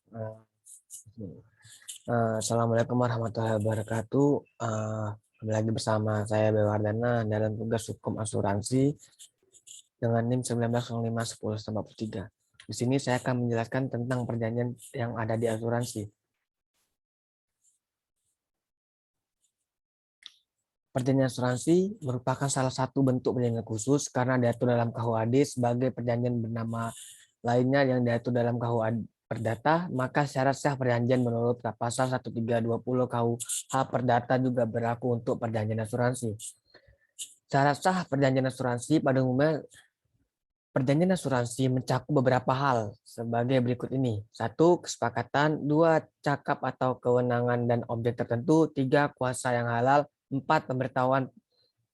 Eh, Assalamualaikum warahmatullahi wabarakatuh. Kembali lagi bersama saya Bewardana dalam tugas hukum asuransi dengan NIM 19051043. Di sini saya akan menjelaskan tentang perjanjian yang ada di asuransi. Perjanjian asuransi merupakan salah satu bentuk perjanjian khusus karena diatur dalam KUHD sebagai perjanjian bernama lainnya yang diatur dalam KUH Perdata, maka syarat sah perjanjian menurut pasal 1320 KUH Perdata juga berlaku untuk perjanjian asuransi. Syarat sah perjanjian asuransi pada umumnya perjanjian asuransi mencakup beberapa hal sebagai berikut ini. 1. Kesepakatan. 2. Cakap atau kewenangan dan objek tertentu. 3. Kuasa yang halal. 4. Pemberitahuan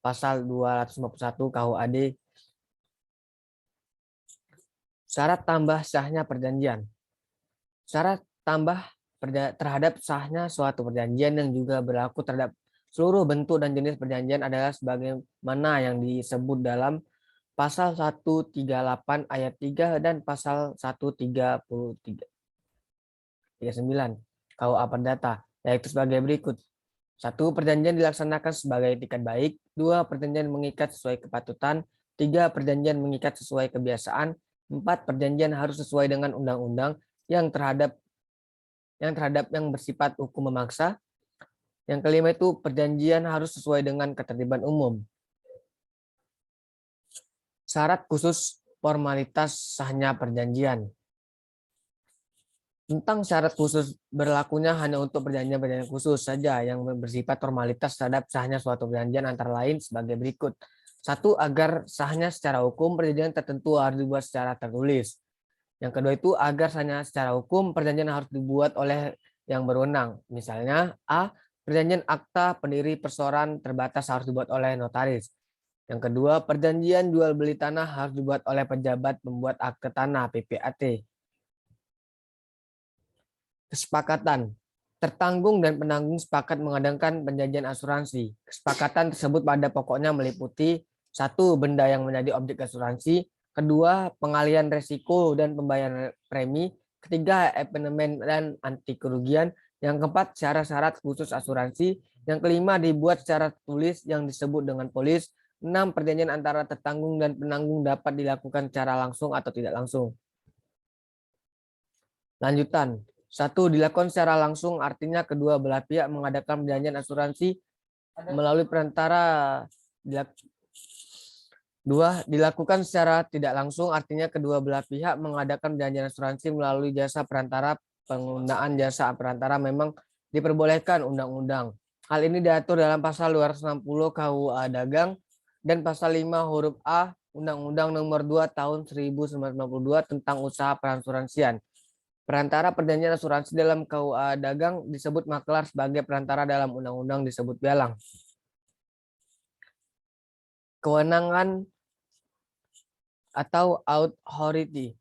pasal 251 KUHD. Syarat tambah sahnya perjanjian. Syarat tambah terhadap sahnya suatu perjanjian yang juga berlaku terhadap seluruh bentuk dan jenis perjanjian adalah sebagaimana yang disebut dalam pasal 138 ayat 3 dan pasal 139 KUA Perdata, yaitu sebagai berikut. 1. Perjanjian dilaksanakan sebagai itikat baik. 2. Perjanjian mengikat sesuai kepatutan. 3. Perjanjian mengikat sesuai kebiasaan. 4. Perjanjian harus sesuai dengan undang-undang yang yang bersifat hukum memaksa. Yang kelima itu perjanjian harus sesuai dengan ketertiban umum. Syarat khusus formalitas sahnya perjanjian. Tentang syarat khusus berlakunya hanya untuk perjanjian-perjanjian khusus saja yang bersifat formalitas terhadap sahnya suatu perjanjian antara lain sebagai berikut. 1. Agar sahnya secara hukum perjanjian tertentu harus dibuat secara tertulis. Yang kedua itu agar sahnya secara hukum perjanjian harus dibuat oleh yang berwenang. Misalnya A. Perjanjian akta pendiri perseroan terbatas harus dibuat oleh notaris. Yang kedua, perjanjian jual beli tanah harus dibuat oleh pejabat pembuat akte tanah (PPAT). Kesepakatan. Tertanggung dan penanggung sepakat mengadakan perjanjian asuransi. Kesepakatan tersebut pada pokoknya meliputi 1. Benda yang menjadi objek asuransi. 2. Pengalihan resiko dan pembayaran premi. 3. Evenement dan anti kerugian. Yang keempat, syarat-syarat khusus asuransi. Yang kelima, dibuat secara tulis yang disebut dengan polis. 6. Perjanjian antara tertanggung dan penanggung dapat dilakukan secara langsung atau tidak langsung. Lanjutan. 1. Dilakukan secara langsung artinya kedua belah pihak mengadakan perjanjian asuransi melalui perantara. 2. Dilakukan secara tidak langsung artinya kedua belah pihak mengadakan perjanjian asuransi melalui jasa perantara. Penggunaan jasa perantara memang diperbolehkan undang-undang. Hal ini diatur dalam pasal 260 KUA Dagang dan pasal 5 huruf A Undang-Undang Nomor 2 Tahun 1992 tentang usaha perasuransian. Perantara perjanjian asuransi dalam KUA Dagang disebut maklar sebagai perantara dalam undang-undang disebut pialang. Kewenangan atau authority.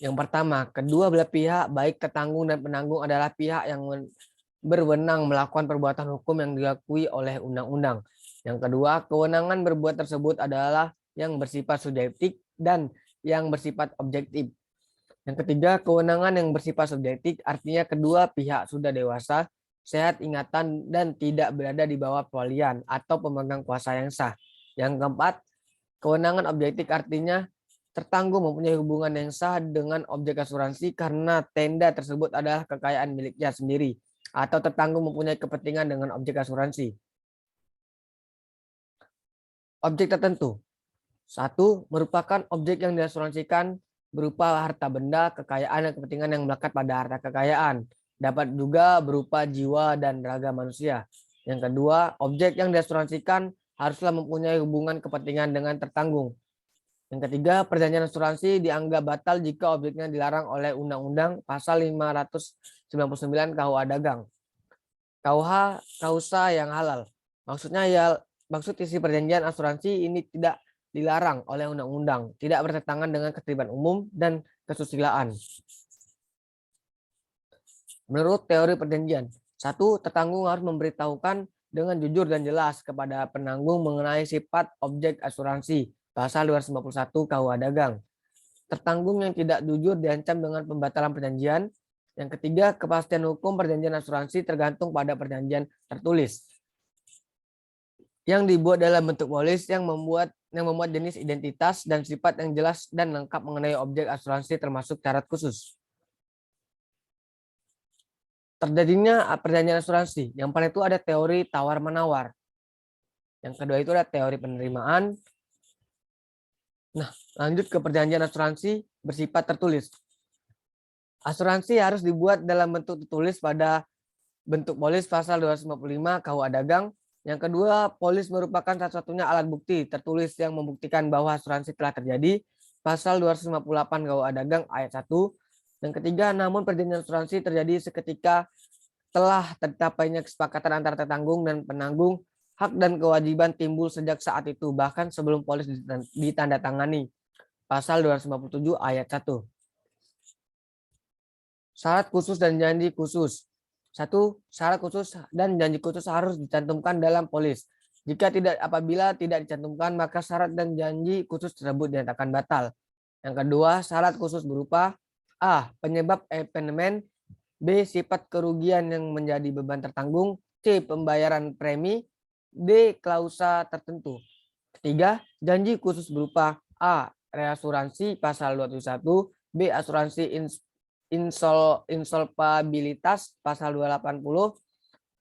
Yang pertama, kedua belah pihak baik tertanggung dan penanggung adalah pihak yang berwenang melakukan perbuatan hukum yang diakui oleh undang-undang. Yang kedua, kewenangan berbuat tersebut adalah yang bersifat subjektif dan yang bersifat objektif. Yang ketiga, kewenangan yang bersifat subjektif artinya kedua pihak sudah dewasa, sehat ingatan, dan tidak berada di bawah pewalian atau pemegang kuasa yang sah. Yang keempat, kewenangan objektif artinya tertanggung mempunyai hubungan yang sah dengan objek asuransi karena tenda tersebut adalah kekayaan miliknya sendiri atau tertanggung mempunyai kepentingan dengan objek asuransi. Objek tertentu. 1. Merupakan objek yang diasuransikan berupa harta benda, kekayaan, dan kepentingan yang melekat pada harta kekayaan. Dapat juga berupa jiwa dan raga manusia. Yang kedua, objek yang diasuransikan haruslah mempunyai hubungan kepentingan dengan tertanggung. Yang ketiga, perjanjian asuransi dianggap batal jika objeknya dilarang oleh Undang-Undang Pasal 599 KUH Dagang. KUH kausa yang halal. Maksudnya maksud isi perjanjian asuransi ini tidak dilarang oleh undang-undang, tidak bertentangan dengan ketertiban umum dan kesusilaan. Menurut teori perjanjian, 1. Tertanggung harus memberitahukan dengan jujur dan jelas kepada penanggung mengenai sifat objek asuransi. Pasal 251 KUH Dagang. Tertanggung yang tidak jujur diancam dengan pembatalan perjanjian. Yang ketiga, kepastian hukum perjanjian asuransi tergantung pada perjanjian tertulis yang dibuat dalam bentuk polis yang memuat jenis identitas dan sifat yang jelas dan lengkap mengenai objek asuransi termasuk syarat khusus. Terjadinya perjanjian asuransi. Yang pertama itu ada teori tawar-menawar. Yang kedua itu ada teori penerimaan. Nah, lanjut ke perjanjian asuransi bersifat tertulis. Asuransi harus dibuat dalam bentuk tertulis pada bentuk polis pasal 255 KUA Dagang. Yang kedua, polis merupakan satu-satunya alat bukti tertulis yang membuktikan bahwa asuransi telah terjadi. Pasal 258 KUA Dagang ayat 1. Yang ketiga, namun perjanjian asuransi terjadi seketika telah tercapainya kesepakatan antara tertanggung dan penanggung, hak dan kewajiban timbul sejak saat itu, bahkan sebelum polis ditandatangani. Pasal 257 ayat 1. Syarat khusus dan janji khusus. 1. Syarat khusus dan janji khusus harus dicantumkan dalam polis. Apabila tidak dicantumkan, maka syarat dan janji khusus tersebut dinyatakan batal. Yang kedua, syarat khusus berupa A. Penyebab evenement, B. Sifat kerugian yang menjadi beban tertanggung, C. Pembayaran premi, D. Klausa tertentu. Ketiga, janji khusus berupa A. Reasuransi pasal 271, B. Asuransi insolvabilitas pasal 280,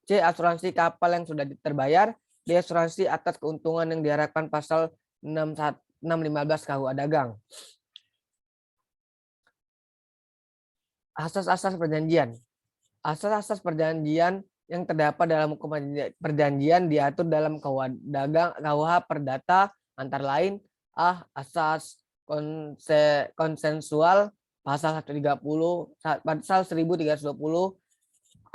C. Asuransi kapal yang sudah terbayar, D. Asuransi atas keuntungan yang diharapkan pasal 615 KUA Dagang. Asas-asas perjanjian. Asas-asas perjanjian yang terdapat dalam hukum perjanjian diatur dalam KUH Perdata antara lain A. Asas konsensual pasal 130 pasal 1320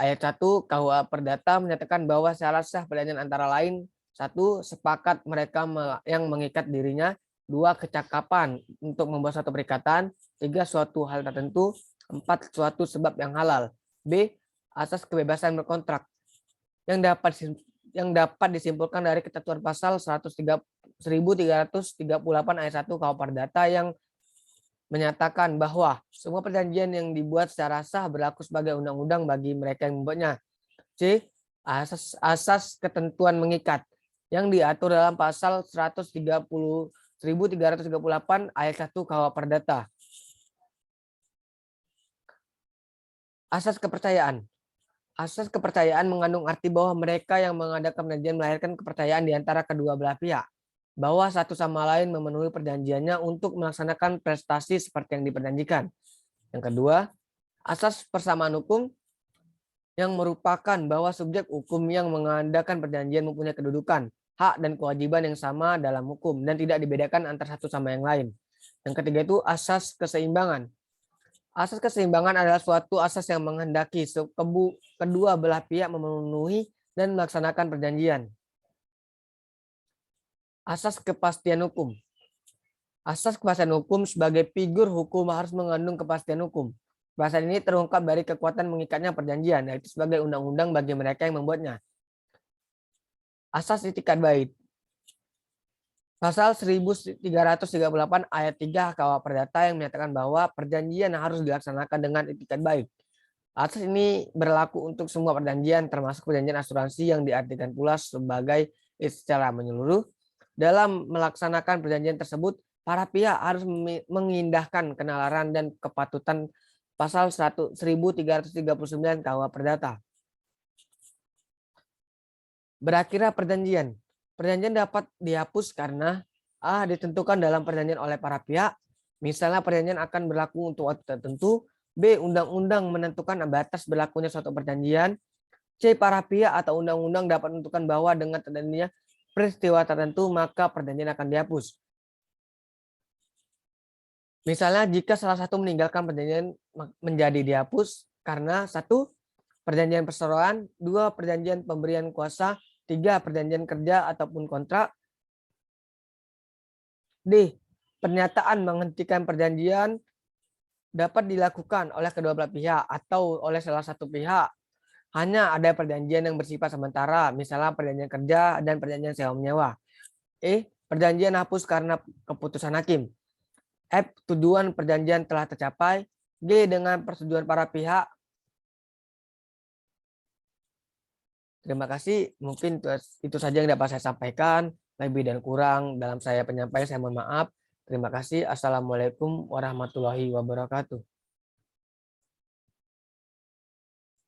ayat 1 KUH Perdata menyatakan bahwa syarat sah perjanjian antara lain 1. Sepakat mereka yang mengikat dirinya, 2. Kecakapan untuk membuat suatu perikatan, 3. Suatu hal tertentu, 4. Suatu sebab yang halal. B. Asas kebebasan berkontrak yang dapat disimpulkan dari ketentuan pasal 1338 ayat 1 KUH Perdata yang menyatakan bahwa semua perjanjian yang dibuat secara sah berlaku sebagai undang-undang bagi mereka yang membuatnya. C. Asas ketentuan mengikat yang diatur dalam pasal 1338 ayat 1 KUH Perdata. Asas kepercayaan. Asas kepercayaan mengandung arti bahwa mereka yang mengadakan perjanjian melahirkan kepercayaan di antara kedua belah pihak, bahwa satu sama lain memenuhi perjanjiannya untuk melaksanakan prestasi seperti yang diperjanjikan. Yang kedua, asas persamaan hukum yang merupakan bahwa subjek hukum yang mengadakan perjanjian mempunyai kedudukan, hak dan kewajiban yang sama dalam hukum dan tidak dibedakan antara satu sama yang lain. Yang ketiga itu asas keseimbangan. Asas keseimbangan adalah suatu asas yang menghendaki kedua belah pihak memenuhi dan melaksanakan perjanjian. Asas kepastian hukum. Asas kepastian hukum sebagai figur hukum harus mengandung kepastian hukum. Bahasan ini terungkap dari kekuatan mengikatnya perjanjian, yaitu sebagai undang-undang bagi mereka yang membuatnya. Asas itikat baik. Pasal 1338 ayat 3 KUH Perdata yang menyatakan bahwa perjanjian harus dilaksanakan dengan itikat baik. Asas ini berlaku untuk semua perjanjian termasuk perjanjian asuransi yang diartikan pula sebagai secara menyeluruh. Dalam melaksanakan perjanjian tersebut, para pihak harus mengindahkan kenalaran dan kepatutan pasal 1339 KUH Perdata. Berakhirnya perjanjian. Perjanjian dapat dihapus karena A. Ditentukan dalam perjanjian oleh para pihak. Misalnya perjanjian akan berlaku untuk waktu tertentu. B. Undang-undang menentukan batas berlakunya suatu perjanjian. C. Para pihak atau undang-undang dapat menentukan bahwa dengan terjadinya peristiwa tertentu maka perjanjian akan dihapus. Misalnya jika salah satu meninggalkan perjanjian menjadi dihapus karena 1. Perjanjian perseroan, 2. Perjanjian pemberian kuasa, 3. Perjanjian kerja ataupun kontrak. D. Pernyataan menghentikan perjanjian dapat dilakukan oleh kedua belah pihak atau oleh salah satu pihak. Hanya ada perjanjian yang bersifat sementara, misalnya perjanjian kerja dan perjanjian sewa menyewa. E. Perjanjian hapus karena keputusan hakim. F. Tujuan perjanjian telah tercapai. G. Dengan persetujuan para pihak Terima kasih. Mungkin itu saja yang dapat saya sampaikan. Lebih dan kurang dalam saya penyampaian, saya mohon maaf. Terima kasih. Assalamualaikum warahmatullahi wabarakatuh.